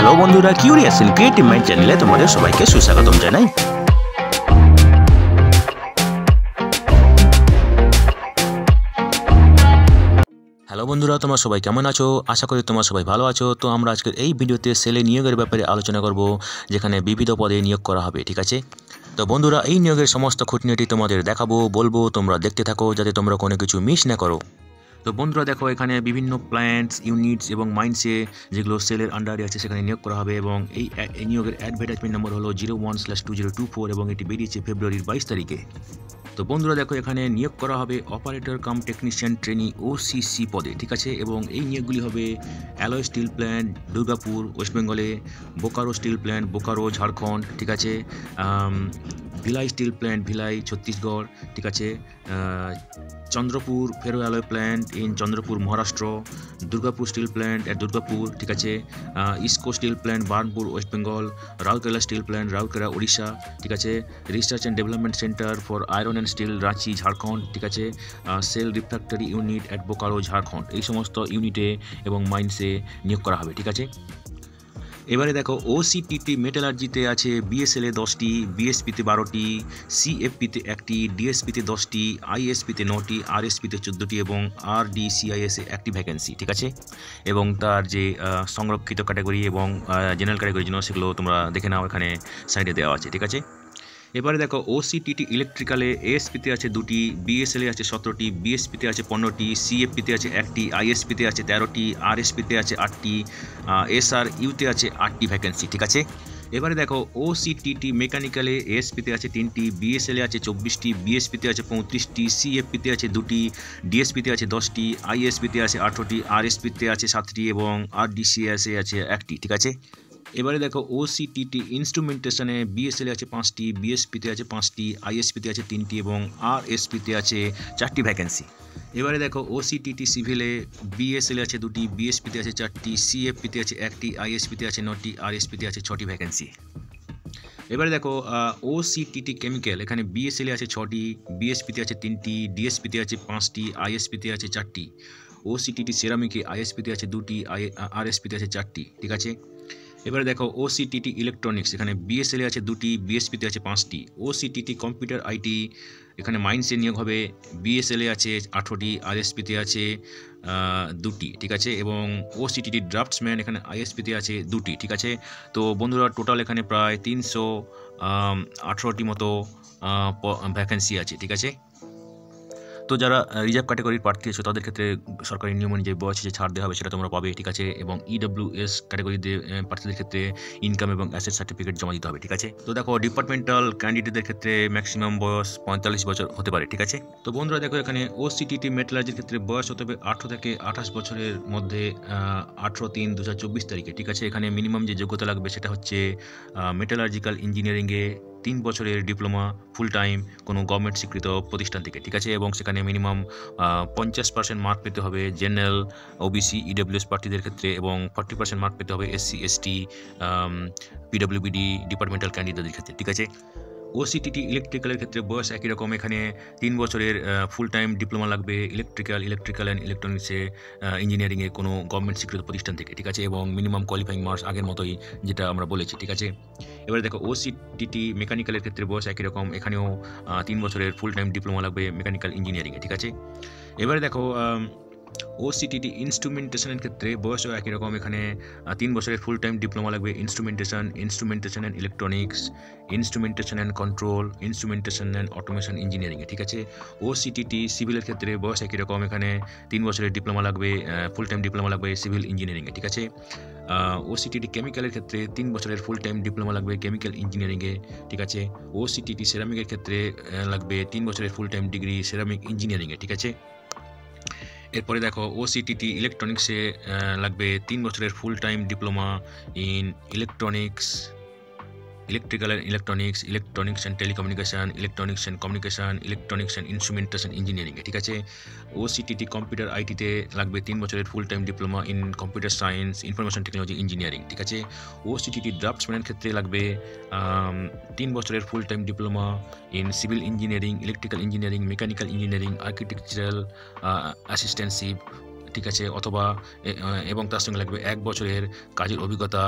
Hello বন্ধুরা, curious in creative mind চ্যানেলে তোমাদের সবাইকে সুস্বাগতম জানাই। হ্যালো বন্ধুরা, তোমরা সবাই কেমন আছো? আশা করি তোমরা সবাই ভালো আছো। তো আমরা আজকের এই ভিডিওতে সেলে নিয়োগের ব্যাপারে আলোচনা করব, যেখানে বিবিধ পদে নিয়োগ করা হবে। ঠিক আছে, তো বন্ধুরা এই নিয়োগের সমস্ত খুঁটিনাটি তোমাদের দেখাবো, বলবো, তোমরা দেখতে থাকো যাতে তোমরা কোনো কিছু মিস না করো। তো বন্ধুরা দেখো, এখানে বিভিন্ন প্ল্যান্টস, ইউনিটস এবং মাইন্সে যেগুলো সেলের আন্ডারে আছে সেখানে নিয়োগ করা হবে, এবং এই নিয়োগের অ্যাডভার্টাইজমেন্ট নম্বর হলো 01/2024 এবং এটি বেরিয়েছে ফেব্রুয়ারির 22 তারিখে। তো বন্ধুরা দেখো, এখানে নিয়োগ করা হবে operator cum technician trainee OCC পদে। ঠিক আছে, এবং এই নিয়োগগুলি হবে alloy steel plant Durgapur West বেঙ্গলে, বোকারো স্টিল প্ল্যান্ট বোকারো ঝাড়খণ্ড, ঠিক আছে, ভিলাই স্টিল প্ল্যান্ট ভিলাই ছত্তিশগড়, ঠিক আছে, Chandrapur ferro alloy plant in Chandrapur Maharashtra, Durgapur steel plant at Durgapur, ঠিক আছে, IISCO steel plant Burnpur West Bengal, Rourkela steel plant Rourkela Orissa, ঠিক আছে, research and development centre for iron and still Ranchi Jharkhand, ঠিক আছে, SAIL refractory unit at Bokaro Jharkhand. এই সমস্ত ইউনিটে এবং মাইন্সে নিয়োগ করা হবে। ঠিক আছে, এবারে দেখো OCTT মেটালার্জিতে আছে BSL-এ 10টি, BSP-তে 12টি, CFP-তে 1টি, DSP-তে 10টি, ISP-তে 9টি, RSP-তে 14টি এবং RDCIS-এ 1টি ভ্যাকেন্সি। ঠিক আছে, এবং তার যে সংরক্ষিত ক্যাটাগরি এবং জেনারেল ক্যাটাগরির জন্য সেগুলো তোমরা দেখে নাও, এখানে সাইডে দেওয়া আছে। ঠিক আছে, এবারে দেখো OCTT ইলেকট্রিক্যালে ASP-তে আছে 2টি, BSL-এ আছে 17টি, BSP-তে আছে 15টি, CFP-তে আছে 1টি, ISP-তে আছে 13টি, RSP-তে আছে 8টি, SRU-তে আছে 8টি ভ্যাকেন্সি। ঠিক আছে, এবারে দেখো OCTT মেকানিক্যালে ASP-তে আছে 3টি, BSL-এ আছে 24টি, BSP-তে আছে 35টি, CFP-তে আছে 2টি, DSP-তে আছে 10টি, ISP-তে আছে 18টি, RSP-তে আছে 7টি এবং RDCIS-এ আছে 1টি। ঠিক আছে, এবারে দেখো OCTT ইনস্ট্রুমেন্টেশনে BSL-এ আছে 5টি, BSP-তে আছে 5টি, ISP-তে আছে 3টি এবং RSP-তে আছে 4টি ভ্যাকেন্সি। এবারে দেখো OCTT সিভিলে BSL-এ আছে 2টি, BSP-তে আছে 4টি, CFP-তে আছে 1টি, ISP-তে আছে 9টি, RSP-তে আছে 6টি ভ্যাকেন্সি। এবারে দেখো OCTT কেমিক্যাল, এখানে BSL-এ আছে 6টি, BSP-তে আছে 3টি, DSP-তে আছে 5টি, ISP-তে আছে 4টি। OCTT সেরামিকে ISP-তে আছে 2টি, RSP-তে আছে 4টি। ঠিক আছে, এবারে দেখো OCTT ইলেকট্রনিক্স, এখানে BSL-এ আছে 2টি, BSP-তে আছে 5টি। OCTT কম্পিউটার IT, এখানে মাইন্সে নিয়োগ হবে, BSL-এ আছে 18টি, RSP-তে আছে 2টি। ঠিক আছে, এবং OCTT ড্রাফটসম্যান, এখানে ISP-তে আছে 2টি। ঠিক আছে, তো বন্ধুরা টোটাল এখানে প্রায় 318টি মতো ভ্যাকেন্সি আছে। ঠিক আছে, তো যারা রিজার্ভ ক্যাটাগরির প্রার্থী আছে তাদের ক্ষেত্রে সরকারি নিয়ম অনুযায়ী বয়সে যে ছাড় দেওয়া হবে সেটা তোমরা পাবে। ঠিক আছে, এবং EWS ক্যাটাগরিতে প্রার্থীদের ক্ষেত্রে ইনকাম এবং অ্যাসেট সার্টিফিকেট জমা দিতে হবে। ঠিক আছে, তো দেখো ডিপার্টমেন্টাল ক্যান্ডিডেটদের ক্ষেত্রে ম্যাক্সিমাম বয়স 45 বছর হতে পারে। ঠিক আছে, তো বন্ধুরা দেখো, এখানে OCTT মেটালার্জির ক্ষেত্রে বয়স হতে হবে 18 থেকে 28 বছরের মধ্যে, 18/3/2024 তারিখে। ঠিক আছে, এখানে মিনিমাম যে যোগ্যতা লাগবে সেটা হচ্ছে মেটালার্জিক্যাল ইঞ্জিনিয়ারিংয়ে 3 বছরের ডিপ্লোমা ফুল টাইম কোনো গভর্নমেন্ট স্বীকৃত প্রতিষ্ঠান থেকে। ঠিক আছে, এবং সেখানে মিনিমাম 50% মার্ক পেতে হবে জেনারেল, OBC, EWS প্রার্থীদের ক্ষেত্রে, এবং 40% মার্ক পেতে হবে SC, ST, PWBD ডিপার্টমেন্টাল ক্যান্ডিডেটদের ক্ষেত্রে। ঠিক আছে, OCTT ইলেকট্রিক্যালের ক্ষেত্রে বয়স একই রকম, এখানে 3 বছরের ফুল টাইম ডিপ্লোমা লাগবে ইলেকট্রিক্যাল অ্যান্ড ইলেকট্রনিক্সে ইঞ্জিনিয়ারিংয়ে কোনো গভর্নমেন্ট স্বীকৃত প্রতিষ্ঠান থেকে। ঠিক আছে, এবং মিনিমাম কোয়ালিফাইং মার্কস আগের মতোই যেটা আমরা বলেছি। ঠিক আছে, এবারে দেখো OCTT মেকানিক্যালের ক্ষেত্রে বয়স একই রকম, এখানেও 3 বছরের ফুল টাইম ডিপ্লোমা লাগবে মেকানিক্যাল ইঞ্জিনিয়ারিংয়ে। ঠিক আছে, এবারে দেখো OCTT ইনস্ট্রুমেন্টেশনের ক্ষেত্রে বয়সও একই রকম, এখানে 3 বছরের ফুল টাইম ডিপ্লোমা লাগবে instrumentation and electronics, instrumentation and control, instrumentation and automation ইঞ্জিনিয়ারিংয়ে। ঠিক আছে, OCTT সিভিলের ক্ষেত্রে বয়স একই রকম, এখানে 3 বছরের ডিপ্লোমা লাগবে, ফুল টাইম ডিপ্লোমা লাগবে সিভিল ইঞ্জিনিয়ারিংয়ে। ঠিক আছে, OCTT কেমিক্যালের ক্ষেত্রে 3 বছরের ফুল টাইম ডিপ্লোমা লাগবে কেমিক্যাল ইঞ্জিনিয়ারিংয়ে। ঠিক আছে, OCTT সেরামিকের ক্ষেত্রে লাগবে 3 বছরের ফুল টাইম ডিগ্রি সেরামিক ইঞ্জিনিয়ারিংয়ে। ঠিক আছে, এরপরে দেখো OCTT ইলেকট্রনিক্সে লাগবে 3 বছরের full time diploma in electrical and electronics and telecommunication, electronics and communication, electronics and instrumentation ইঞ্জিনিয়ারিংয়ে। ঠিক আছে, OCTT কম্পিউটার ITতে লাগবে 3 বছরের full time diploma in computer science information technology engineering. ঠিক আছে, OCTT ড্রাফটসম্যানের ক্ষেত্রে লাগবে 3 বছরের full time diploma in civil engineering, electrical engineering, mechanical engineering, architectural assistantship ঠিক আছে, অথবা এবং তার সঙ্গে লাগবে 1 বছরের কাজের অভিজ্ঞতা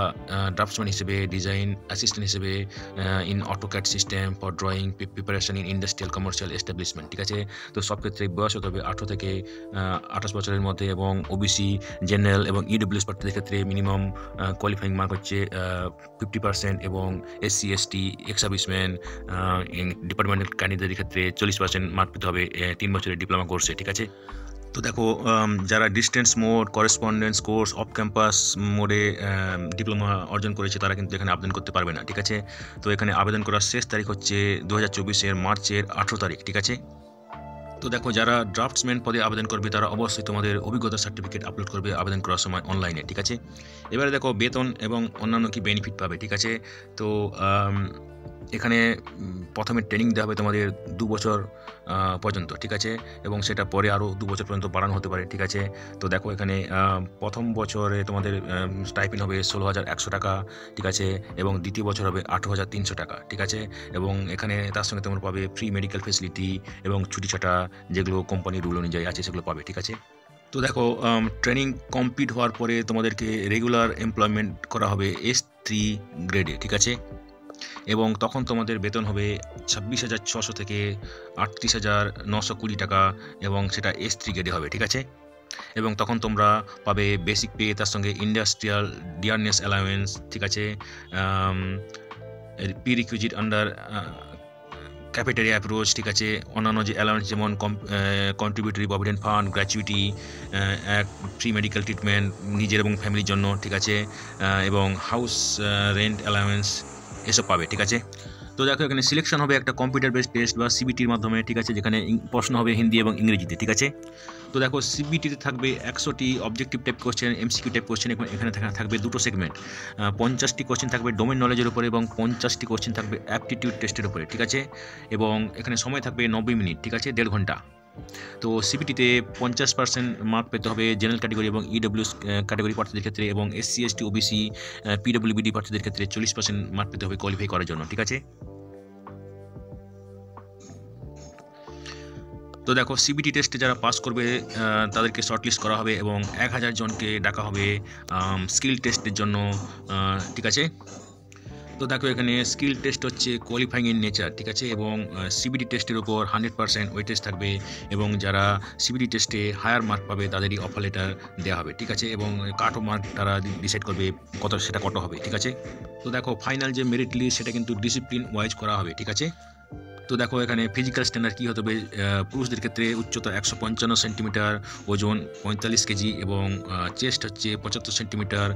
ড্রাফটসম্যান হিসেবে, ডিজাইন অ্যাসিস্ট্যান্ট হিসেবে in AutoCAD system for drawing, preparation in industrial commercial establishment. ঠিক আছে, তো সব ক্ষেত্রে বয়স হতে হবে 18 থেকে 28 বছরের মধ্যে, এবং ওবিসি, জেনারেল এবং ইডব্লিউএস প্রার্থীদের ক্ষেত্রে মিনিমাম কোয়ালিফাইং মার্ক হচ্ছে 50%, এবং SC ST ex serviceman departmental ক্যান্ডিডেটের ক্ষেত্রে 40% মার্ক পেতে হবে 3 বছরের ডিপ্লোমা কোর্সে। ঠিক আছে, তো দেখো যারা distance mode, correspondence course, of campus মোডে ডিপ্লোমা অর্জন করেছে তারা কিন্তু এখানে আবেদন করতে পারবে না। ঠিক আছে, তো এখানে আবেদন করার শেষ তারিখ হচ্ছে 2024 মার্চের 18 তারিখ। ঠিক আছে, তো দেখো যারা ড্রাফটসম্যান পদে আবেদন করবে তারা অবশ্যই তোমাদের অভিজ্ঞতা সার্টিফিকেট আপলোড করবে আবেদন করার সময় অনলাইনে। ঠিক আছে, এবারে দেখো বেতন এবং অন্যান্য কি বেনিফিট পাবে। ঠিক আছে, তো এখানে প্রথমে ট্রেনিং দেওয়া হবে তোমাদের 2 বছর পর্যন্ত। ঠিক আছে, এবং সেটা পরে আরও 2 বছর পর্যন্ত বাড়ানো হতে পারে। ঠিক আছে, তো দেখো এখানে প্রথম বছরে তোমাদের স্টাইপেন্ড হবে 16,100 টাকা। ঠিক আছে, এবং দ্বিতীয় বছর হবে 18,300 টাকা। ঠিক আছে, এবং এখানে তার সঙ্গে তোমরা পাবে ফ্রি মেডিকেল ফেসিলিটি এবং ছুটি ছাটা যেগুলো কোম্পানির রুল অনুযায়ী আছে সেগুলো পাবে। ঠিক আছে, তো দেখো ট্রেনিং কমপ্লিট হওয়ার পরে তোমাদেরকে রেগুলার এমপ্লয়মেন্ট করা হবে S3 গ্রেডে। ঠিক আছে, এবং তখন তোমাদের বেতন হবে 26,600 থেকে 38,920 টাকা, এবং সেটা S3 গ্রেডে হবে। ঠিক আছে, এবং তখন তোমরা পাবে বেসিক পে, তার সঙ্গে ইন্ডাস্ট্রিয়াল ডিয়ারনেস অ্যালাউয়েন্স। ঠিক আছে, পি রিকুইজিট আন্ডার ক্যাপিটারি অ্যাপ্রোচ। ঠিক আছে, অন্যান্য যে অ্যালাউয়েন্স যেমন contributory provident fund, gratuity, free medical treatment নিজের এবং ফ্যামিলির জন্য। ঠিক আছে, এবং হাউস রেন্ট অ্যালাউয়েন্স এসব পাবে। ঠিক আছে, তো দেখো এখানে সিলেকশন হবে একটা কম্পিউটার বেসড টেস্ট বা সিবিটির মাধ্যমে। ঠিক আছে, যেখানে প্রশ্ন হবে হিন্দি এবং ইংরেজিতে। ঠিক আছে, তো দেখো সিবিটিতে থাকবে 100টি objective type question, MCQ type question. এখানে থাকবে 2টো সেগমেন্ট, 50টি কোশ্চেন থাকবে ডোমেন নলেজের উপরে এবং 50টি কোশ্চেন থাকবে অ্যাপটিটিউড টেস্টের উপরে। ঠিক আছে, এবং এখানে সময় থাকবে 90 মিনিট। ঠিক আছে, 1.5 ঘন্টা। তো সিবিটিতে 50% মার্ক পেতে হবে জেনারেল ক্যাটাগরি এবং ইডব্লিউএস ক্যাটাগরি প্রার্থীদের ক্ষেত্রে, এবং এসসি এসটি ওবিসি পিডব্লিউবিডি প্রার্থীদের ক্ষেত্রে 40% মার্ক পেতে হবে কোয়ালিফাই করার জন্য। ঠিক আছে, তো দেখো সিবিটি টেস্টে যারা পাস করবে তাদেরকে শর্টলিস্ট করা হবে এবং 1000 জনকে ডাকা হবে স্কিল টেস্টের জন্য। ঠিক আছে, তো দেখো এখানে স্কিল টেস্ট হচ্ছে কোয়ালিফাইং ইন নেচার। ঠিক আছে, এবং সিবিটি টেস্টের উপর 100% ওয়েটেজ থাকবে, এবং যারা সিবিটি টেস্টে হায়ার মার্ক পাবে তাদেরই অফার লেটার দেওয়া হবে। ঠিক আছে, এবং কাট অফ মার্ক তারা ডিসাইড করবে কত হবে। ঠিক আছে, তো দেখো ফাইনাল যে মেরিট লিস্ট সেটা কিন্তু ডিসিপ্লিন ওয়াইজ করা হবে। ঠিক আছে, তো দেখো এখানে ফিজিক্যাল স্ট্যান্ডার্ড কী হতে হবে। পুরুষদের ক্ষেত্রে উচ্চতা 155 সেন্টিমিটার, ওজন 45 কেজি, এবং চেস্ট হচ্ছে 75 সেন্টিমিটার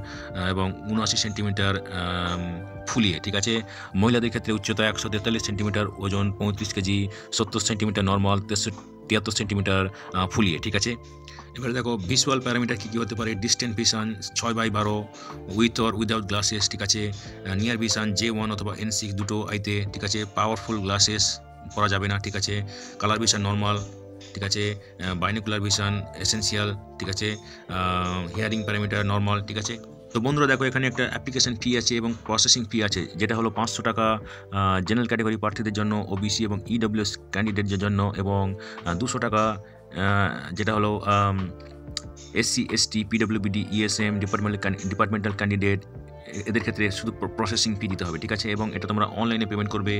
এবং 79 সেন্টিমিটার ফুলিয়ে। ঠিক আছে, মহিলাদের ক্ষেত্রে উচ্চতা 143 সেন্টিমিটার, ওজন 35 কেজি, 70 সেন্টিমিটার নর্মাল, 73 সেন্টিমিটার ফুলিয়ে। ঠিক আছে, এবারে দেখো ভিজুয়াল প্যারামিটার কী হতে পারে। Distance vision 6/12 with or without glasses. ঠিক আছে, নিয়ার ভিশন J1 অথবা N6 দুটো আইতে। ঠিক আছে, পাওয়ারফুল গ্লাসেস পরা যাবে না। ঠিক আছে, কালার ভিশন নর্মাল। ঠিক আছে, বাইনোকুলার ভিশন এসেনশিয়াল। ঠিক আছে, হিয়ারিং প্যারামিটার নর্মাল। ঠিক আছে, তো বন্ধুরা দেখো এখানে একটা অ্যাপ্লিকেশন ফি আছে এবং প্রসেসিং ফি আছে, যেটা হলো 500 টাকা জেনারেল ক্যাটাগরি প্রার্থীদের জন্য, ওবিসি এবং ইডব্লিউএস ক্যান্ডিডেটদের জন্য, এবং 200 টাকা যেটা হলো এসসি এসটি পিডব্লিউবিডি ইএসএম ডিপার্টমেন্টাল ক্যান্ডিডেট এদের ক্ষেত্রে শুধু প্রসেসিং ফি দিতে হবে। ঠিক আছে, এবং এটা তোমরা অনলাইনে পেমেন্ট করবে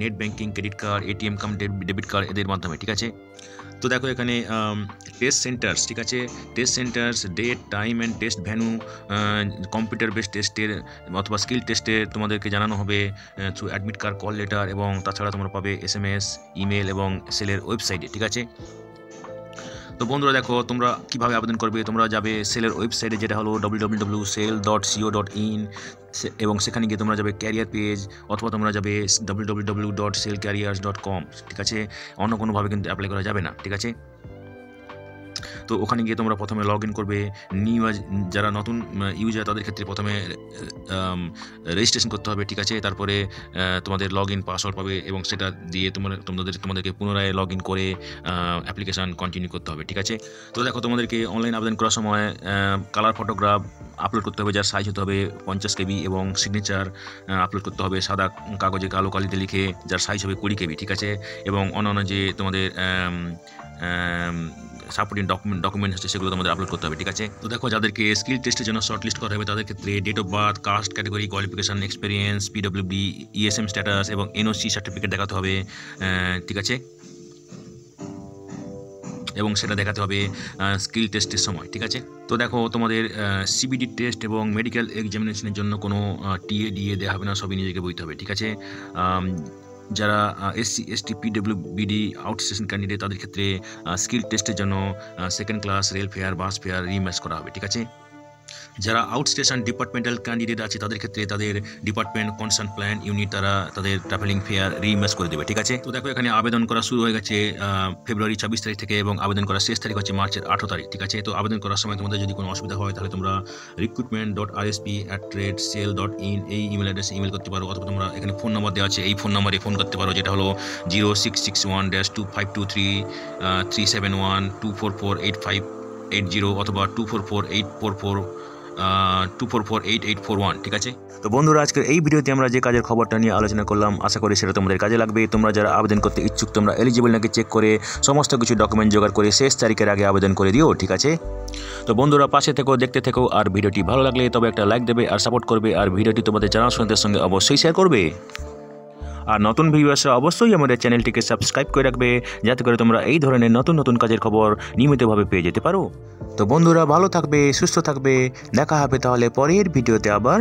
net banking, credit card, ATM cum debit card এদের মাধ্যমে। ঠিক আছে, তো দেখো এখানে টেস্ট সেন্টার্স। ঠিক আছে, test centres, date, time and test venue, computer based টেস্টের অথবা স্কিল টেস্টে তোমাদেরকে জানানো হবে through admit card, call letter, এবং তাছাড়া তোমরা পাবে SMS, ইমেল এবং সেলের ওয়েবসাইটে। ঠিক আছে, তো বন্ধুরা দেখো তোমরা কীভাবে আবেদন করবে। তোমরা যাবে সেলের ওয়েবসাইটে, যেটা হলো www.sell.co.in, এবং সেখানে গিয়ে তোমরা যাবে ক্যারিয়ার পেজ, অথবা তোমরা যাবে www.sellcareers.com। ঠিক আছে, অন্য কোনোভাবে কিন্তু অ্যাপ্লাই করা যাবে না। ঠিক আছে, তো ওখানে গিয়ে তোমরা প্রথমে লগ ইন করবে। যারা নতুন ইউজার তাদের ক্ষেত্রে প্রথমে রেজিস্ট্রেশন করতে হবে। ঠিক আছে, তারপরে তোমাদের লগ ইন পাসওয়ার্ড পাবে, এবং সেটা দিয়ে তোমাদেরকে পুনরায় লগ ইন করে অ্যাপ্লিকেশান কন্টিনিউ করতে হবে। ঠিক আছে, তো দেখো তোমাদেরকে অনলাইন আবেদন করার সময় কালার ফটোগ্রাফ আপলোড করতে হবে, যার সাইজ হতে হবে 50 KB, এবং সিগনেচার আপলোড করতে হবে সাদা কাগজে কালো কালিতে লিখে, যার সাইজ হবে 20 KB। ঠিক আছে, এবং অন্যান্য যে তোমাদের সাপোর্টিং ডকুমেন্টস আছে সেগুলো তোমাদের আপলোড করতে হবে, ঠিক আছে। তো দেখো যাদেরকে স্কিল টেস্টের জন্য শর্ট লিস্ট করা হবে তাদের ক্ষেত্রে date of birth, caste category, qualification, experience, PWD, ESM status এবং এনওসি সার্টিফিকেট দেখাতে হবে, ঠিক আছে, এবং সেটা দেখাতে হবে স্কিল টেস্টের সময়, ঠিক আছে। তো দেখো তোমাদের সিবিডি টেস্ট এবং মেডিকেল এক্সামিনেশনের জন্য কোনো টিএ ডিএ দেওয়া হবে না, সবই নিজেকে বইতে হবে, ঠিক আছে। যারা এসসি এসটি পিডব্লিউডি আউটস্টেশন ক্যান্ডিডেট তাদের ক্ষেত্রে স্কিল টেস্টের জন্য সেকেন্ড ক্লাস রেল ফেয়ার, বাস ফেয়ার রিইম্বার্স করা হবে, ঠিক আছে। যারা আউটস্টেশন ডিপার্টমেন্টাল ক্যান্ডিডেট আছে তাদের ক্ষেত্রে তাদের ডিপার্টমেন্ট কনসার্ন প্ল্যান ইউনিট তারা তাদের ট্রাভেলিং ফেয়ার রিইম্বার্স করে দেবে, ঠিক আছে। তো দেখো এখানে আবেদন করা শুরু হয়ে গেছে ফেব্রুয়ারি 26 তারিখ থেকে এবং আবেদন করার শেষ তারিখ হচ্ছে মার্চের 18 তারিখ, ঠিক আছে। তো আবেদন করার সময় তোমাদের যদি কোনো অসুবিধা হয় তাহলে তোমরা recruitment.rsp@sale.in এই ইমেল অ্যাড্রেসে ইমেল করতে পারো, অথবা তোমরা এখানে ফোন নাম্বার দেওয়া আছে এই ফোন নাম্বারে ফোন করতে পারো, যেটা হলো 0661-2523-371-244-8580 অথবা 244-844-244-8841, ঠিক আছে। তো বন্ধুরা আজকের এই ভিডিওতে আমরা যে কাজের খবরটা নিয়ে আলোচনা করলাম আশা করি সেটা তোমাদের কাজে লাগবে। তোমরা যারা আবেদন করতে ইচ্ছুক তোমরা এলিজিবল নাকি চেক করে সমস্ত কিছু ডকুমেন্ট জোগাড় করে শেষ তারিখের আগে আবেদন করে দিও, ঠিক আছে। তো বন্ধুরা পাশে থেকো, দেখতে থেকো, আর ভিডিওটি ভালো লাগলে তবে একটা লাইক দেবে আর সাপোর্ট করবে, আর ভিডিওটি তোমাদের জানাশোনাদের সঙ্গে অবশ্যই শেয়ার করবে। আর নতুন ভিউয়ার্সরা অবশ্যই আমাদের চ্যানেলটিকে সাবস্ক্রাইব করে রাখবে যাতে করে তোমরা এই ধরনের নতুন নতুন কাজের খবর নিয়মিতভাবে পেয়ে যেতে পারো। তো বন্ধুরা ভালো থাকবে, সুস্থ থাকবে, দেখা হবে তাহলে পরের ভিডিওতে আবার।